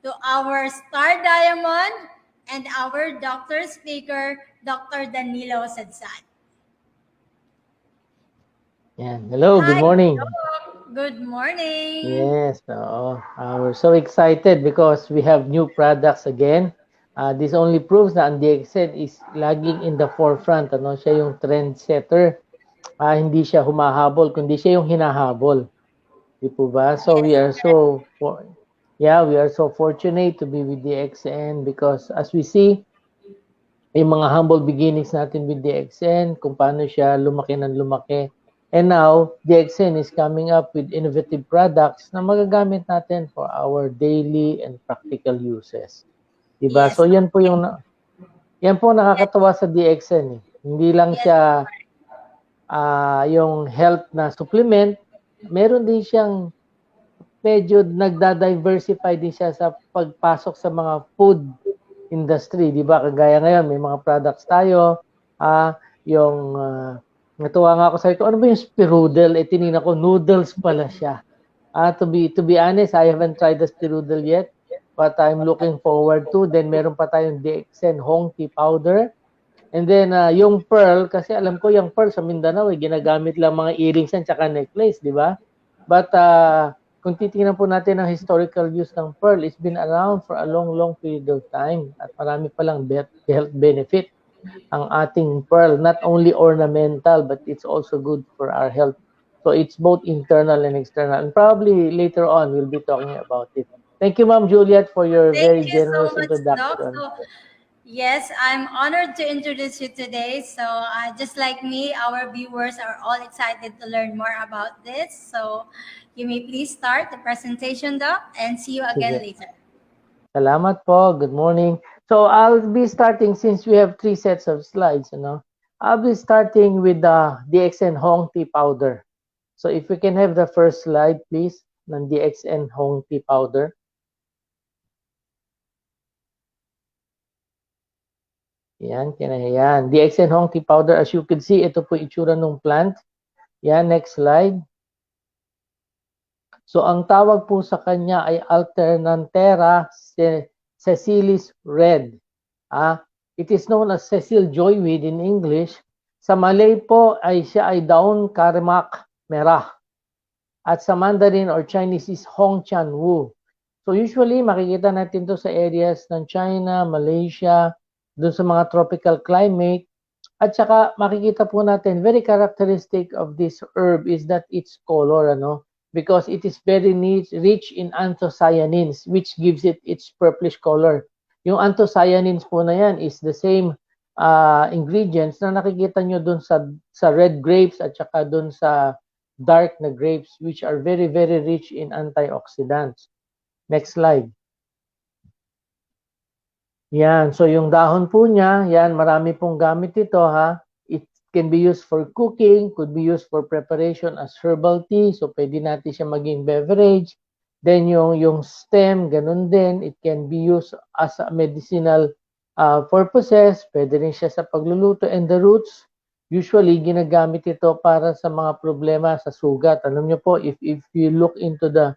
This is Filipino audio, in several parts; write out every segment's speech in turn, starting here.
to our star diamond and our doctor speaker, Dr. Danilo Sadsad. Yan. Hello, good Hi, morning. Doc. Good morning. Yes, we're so excited because we have new products again. This only proves na ang DXN is laging in the forefront. Ano? Siya yung trendsetter. Hindi siya humahabol, kundi siya yung hinahabol. Di po ba? So we are so, we are so fortunate to be with DXN because as we see, yung mga humble beginnings natin with DXN, kung paano siya lumaki ng lumaki. And now, DXN is coming up with innovative products na magagamit natin for our daily and practical uses. Diba? Yes. So yan po nakakatawa sa DXN. Hindi lang siya yung health na supplement, meron din siyang medyo nagda-diversify din siya sa pagpasok sa mga food industry, di ba? Kagaya ngayon, may mga products tayo, natuwa nga ako sa ito, ano ba yung spirudel? Tinignan ko, noodles pala siya. To be honest, I haven't tried the spirudel yet, but I'm looking forward to. Then meron pa tayong DXN Hong Tea Powder. And then yung pearl, kasi alam ko yung pearl sa Mindanao, ginagamit lang mga earrings yan, tsaka necklace, di ba? But kung titingnan po natin ang historical use ng pearl, it's been around for a long period of time at marami palang health benefit ang ating pearl. Not only ornamental, but it's also good for our health. So it's both internal and external. And probably later on, we'll be talking about it. Thank you, Ma'am Juliet, for your very generous introduction. Doc. Yes, I'm honored to introduce you today. So just like me, our viewers are all excited to learn more about this. So you may please start the presentation, Doc, and see you again later. Salamat po. Good morning. So I'll be starting, since we have 3 sets of slides, I'll be starting with the DXN Hong Tea Powder. So if we can have the first slide, please, ng DXN Hong Tea Powder. Yan, yan. DXN Hong Tea Powder, as you can see, ito po itsura ng plant. Yan, next slide. So ang tawag po sa kanya ay Alternanthera sessilis red. It is known as Cecil joyweed in English. Sa Malay po ay siya ay daon karimak merah. At sa Mandarin or Chinese is Hong Chan Wu. So usually makikita natin to sa areas ng China, Malaysia, dun sa mga tropical climate. At saka makikita po natin, very characteristic of this herb is that its color, because it is very rich in anthocyanins, which gives it its purplish color. Yung anthocyanins po na yan is the same ingredients na nakikita nyo dun sa red grapes at saka dun sa dark na grapes, which are very rich in antioxidants. Next slide. Yan, so yung dahon po niya, yan, marami pong gamit ito, It can be used for cooking, could be used for preparation as herbal tea, so pwede natin siya maging beverage. Then yung stem, ganun din, it can be used as a medicinal purposes, pwede rin siya sa pagluluto. And the roots, usually ginagamit ito para sa mga problema sa sugat. Alam niyo po, if you look into the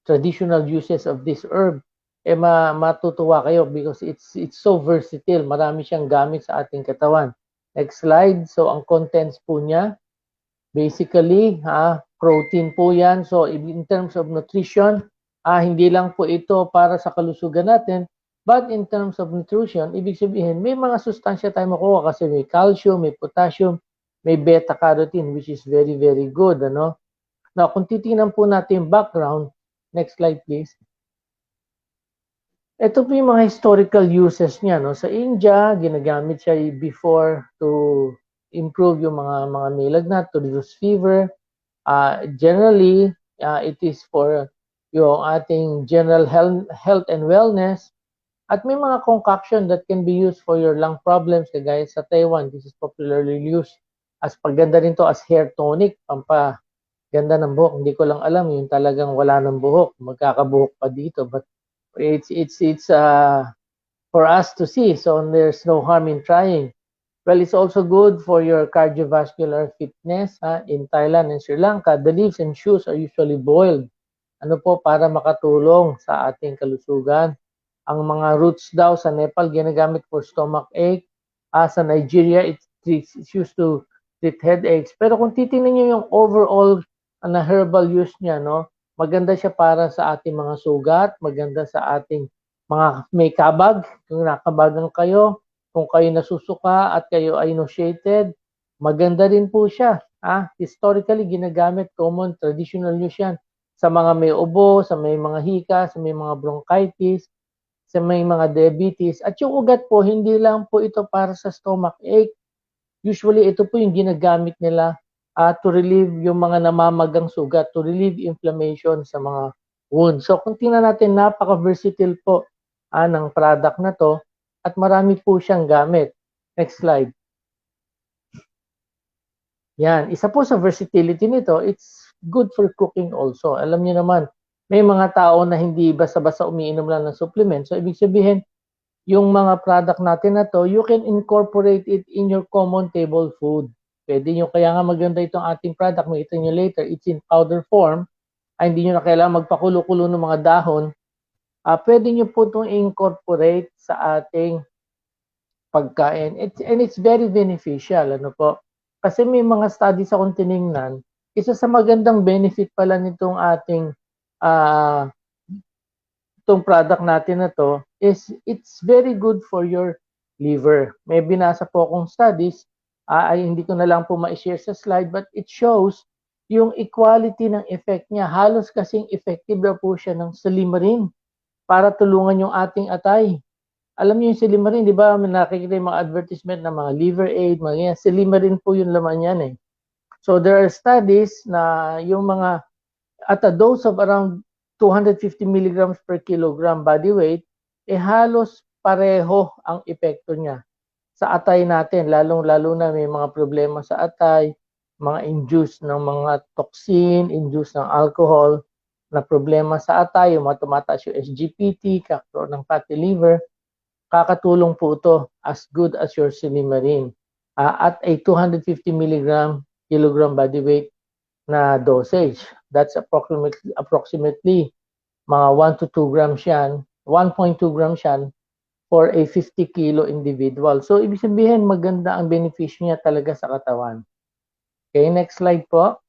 traditional uses of this herb, matutuwa kayo because it's so versatile. Marami siyang gamit sa ating katawan. Next slide. So ang contents po niya, basically, protein po yan. So in terms of nutrition, hindi lang po ito para sa kalusugan natin, but in terms of nutrition, ibig sabihin, may mga sustansya tayo makuha kasi may calcium, may potassium, may beta-carotene, which is very good. Now, kung titingnan po natin yung background, next slide please. Ito po yung mga historical uses niya. Sa India, ginagamit siya before to improve yung mga may lagnat, to reduce fever. Generally, it is for yung ating general health and wellness. At may mga concoction that can be used for your lung problems. Kagaya sa Taiwan, this is popularly used as paganda rin to as hair tonic, pampaganda ng buhok. Hindi ko lang alam yung talagang wala ng buhok, magkakabuhok pa dito. But it's for us to see, so there's no harm in trying. Well, it's also good for your cardiovascular fitness. In Thailand and Sri Lanka, the leaves and shoots are usually boiled ano po, para makatulong sa ating kalusugan. Ang mga roots daw sa Nepal ginagamit for stomach ache. Sa Nigeria, it's used to treat headaches. Pero kung titingnan niyo yung overall na herbal use niya, no, maganda siya para sa ating mga sugat, maganda sa ating mga may kabag, kung nakabagan kayo, kung kayo nasusuka at kayo ay nauseated, maganda rin po siya. Historically, ginagamit, common, traditional use yan sa mga may ubo, sa may mga hika, sa may mga bronchitis, sa may mga diabetes. At yung ugat po, hindi lang po ito para sa stomach ache. Usually, ito po yung ginagamit nila to relieve yung mga namamagang sugat, to relieve inflammation sa mga wounds. So, kung tingnan natin, napaka-versatile po ng product na to at marami po siyang gamit. Next slide. Yan, isa po sa versatility nito, it's good for cooking also. Alam niyo naman, may mga tao na hindi basta-basta umiinom lang ng supplement. So, ibig sabihin, yung mga product natin na to, you can incorporate it in your common table food. Pwede nyo, kaya nga maganda itong ating product, makita nyo later, it's in powder form, hindi nyo na kailangan magpakulo-kulo ng mga dahon. Pwede nyo po itong incorporate sa ating pagkain. And it's very beneficial, ano po. Kasi may mga studies akong tiningnan, isa sa magandang benefit pala nitong ating itong product natin na to is it's very good for your liver. May binasa po akong studies, ay hindi ko na lang po ma-share sa slide, but it shows yung equality ng effect niya. Halos kasing effective na po siya ng Silimarin para tulungan yung ating atay. Alam niyo yung Silimarin, di ba? Nakikita yung mga advertisement ng mga liver aid, mga yan. Silimarin po yung laman yan eh. So there are studies na yung mga at a dose of around 250 milligrams per kilogram body weight, halos pareho ang epekto niya sa atay natin, lalong-lalo na may mga problema sa atay, mga induced ng mga toxin, induced ng alcohol, na problema sa atay, yung mga tumataas yung SGPT, kakroon ng fatty liver, kakatulong po ito as good as your Silimarin at a 250 milligram kilogram body weight na dosage. That's approximately mga 1 to 2 grams yan, 1.2 grams yan for a 50 kilo individual. So, ibig sabihin, maganda ang benepisyo niya talaga sa katawan. Okay, next slide po.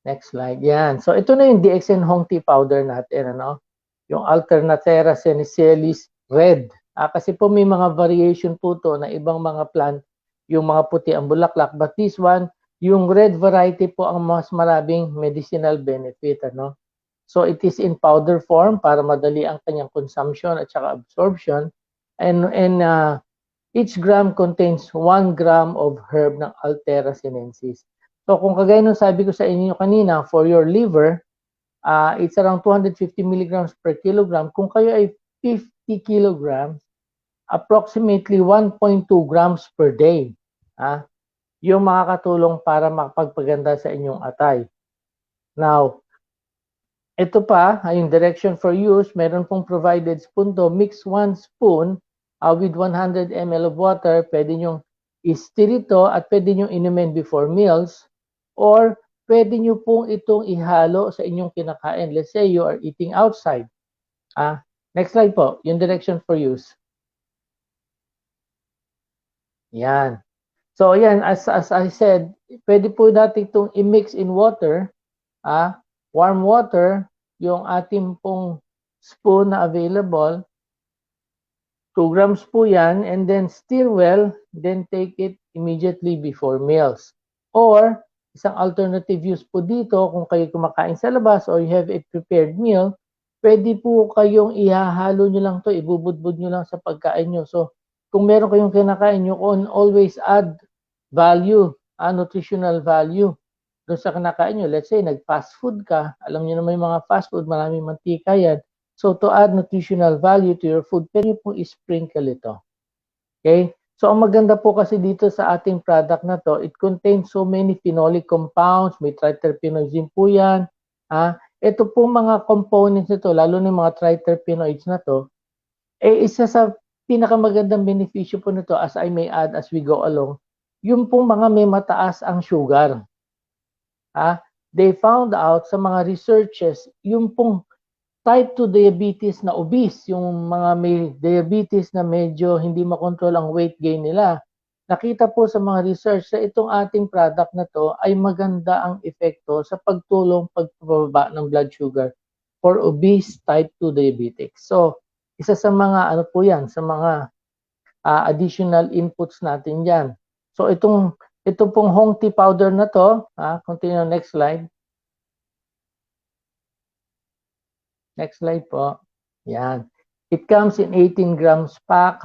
Next slide. Yan. So, ito na yung DXN Hong Tea Powder natin, ano? Yung Alternatera senicelis Red. Kasi po may mga variation po to na ibang mga plant, yung mga puti ang bulaklak. But this one, yung red variety po ang mas maraming medicinal benefit, ano? So it is in powder form para madali ang kanyang consumption at saka absorption. And each gram contains 1 gram of herb ng Altera sinensis. So kung kagaya nung sabi ko sa inyo kanina, for your liver, it's around 250 milligrams per kilogram. Kung kayo ay 50 kilograms, approximately 1.2 grams per day. Yung makakatulong para makapagpaganda sa inyong atay. Now, ito pa, yung direction for use, meron pong provided spoon to. Mix 1 spoon with 100 ml of water. Pwede nyong i-stir ito at pwede nyong inumin before meals. Or pwede nyo pong itong ihalo sa inyong kinakain. Let's say you are eating outside. Next slide po, yung direction for use. Yan. So, yan, as I said, pwede po natin itong i-mix in water, warm water, yung ating pong spoon na available, 2 grams po yan, and then stir well, then take it immediately before meals. Or, isang alternative use po dito, kung kayo kumakain sa labas or you have a prepared meal, pwede po kayong ihahalo nyo lang to, ibubudbud nyo lang sa pagkain nyo. So, kung meron kayong kinakain, you can always add value, nutritional value doon sa kinakain nyo. Let's say, nag-fast food ka. Alam nyo naman yung mga fast food, maraming mantika yan. So, to add nutritional value to your food, pwede po i-sprinkle ito. Okay? So, ang maganda po kasi dito sa ating product na to, it contains so many phenolic compounds, may triterpenoids din po yan. Ito po mga components nito, lalo na yung mga triterpenoids na to, isa sa pinakamagandang benepisyo po nito, as I may add as we go along, yung pong mga may mataas ang sugar. they found out sa mga researches, yung pong type 2 diabetes na obese, yung mga may diabetes na medyo hindi makontrol ang weight gain nila, nakita po sa mga research na itong ating product na to ay maganda ang epekto sa pagtulong pagpababa ng blood sugar for obese type 2 diabetics. So, isa sa mga ano po yan, sa mga additional inputs natin yan. So, ito pong Hong tea powder na to, continue next slide. Next slide po. Yan. It comes in 18 grams pack,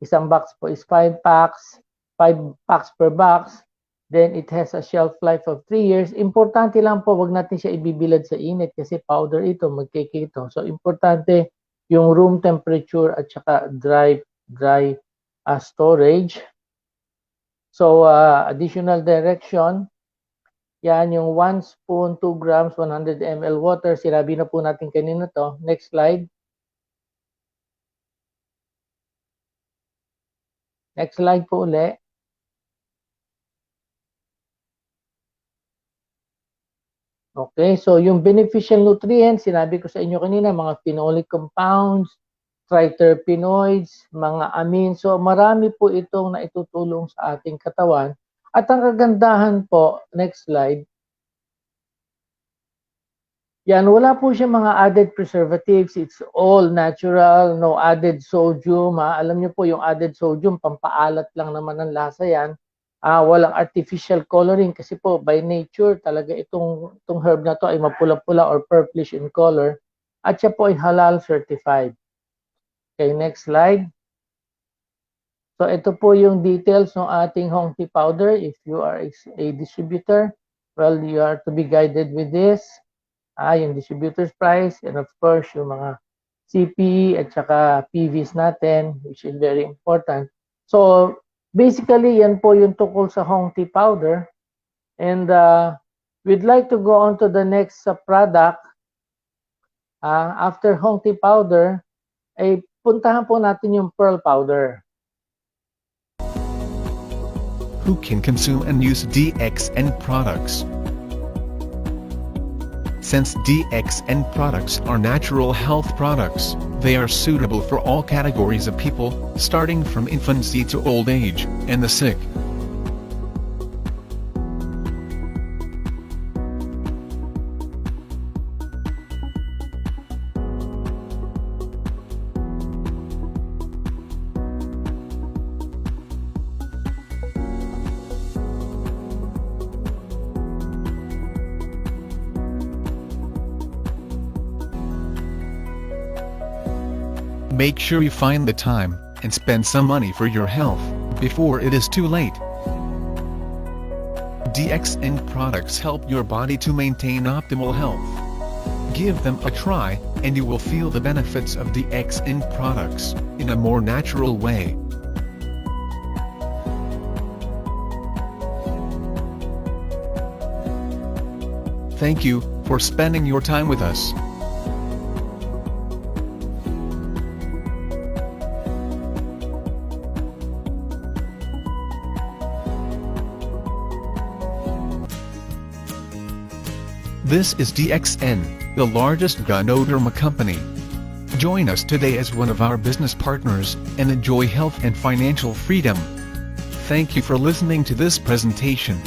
Isang box po is 5 packs, 5 packs per box. Then it has a shelf life of 3 years. Importante lang po, wag natin siya ibibilad sa init kasi powder ito, magkeke ito. So importante yung room temperature at saka dry storage. So additional direction, yan yung 1 spoon, 2 grams, 100 ml water. Sinabi na po natin kanina to. Next slide. Next slide po uli. Okay, so yung beneficial nutrients, sinabi ko sa inyo kanina, mga phenolic compounds, triterpenoids, mga amines. So marami po itong naitutulong sa ating katawan. At ang kagandahan po, next slide, yan, wala po siya mga added preservatives. It's all natural, no added sodium. Alam niyo po yung added sodium, pampaalat lang naman ang lasa yan. Walang artificial coloring kasi po by nature talaga itong herb na to ay mapula-pula or purplish in color. At siya po ay halal certified. Okay, next slide. So ito po yung details ng ating Hong tea powder. If you are a distributor, well, you are to be guided with this. Yung distributor's price and of course yung mga CPE at saka PVs natin, which is very important. So basically yan po yung tukol sa Hong tea powder. And we'd like to go on to the next product. After Hong tea powder, ay puntahan po natin yung pearl powder. Who can consume and use DXN products? Since DXN products are natural health products, they are suitable for all categories of people, starting from infancy to old age, and the sick. Make sure you find the time and spend some money for your health before it is too late. DXN products help your body to maintain optimal health. Give them a try, and you will feel the benefits of DXN products in a more natural way. Thank you for spending your time with us. This is DXN, the largest Ganoderma company. Join us today as one of our business partners and enjoy health and financial freedom. Thank you for listening to this presentation.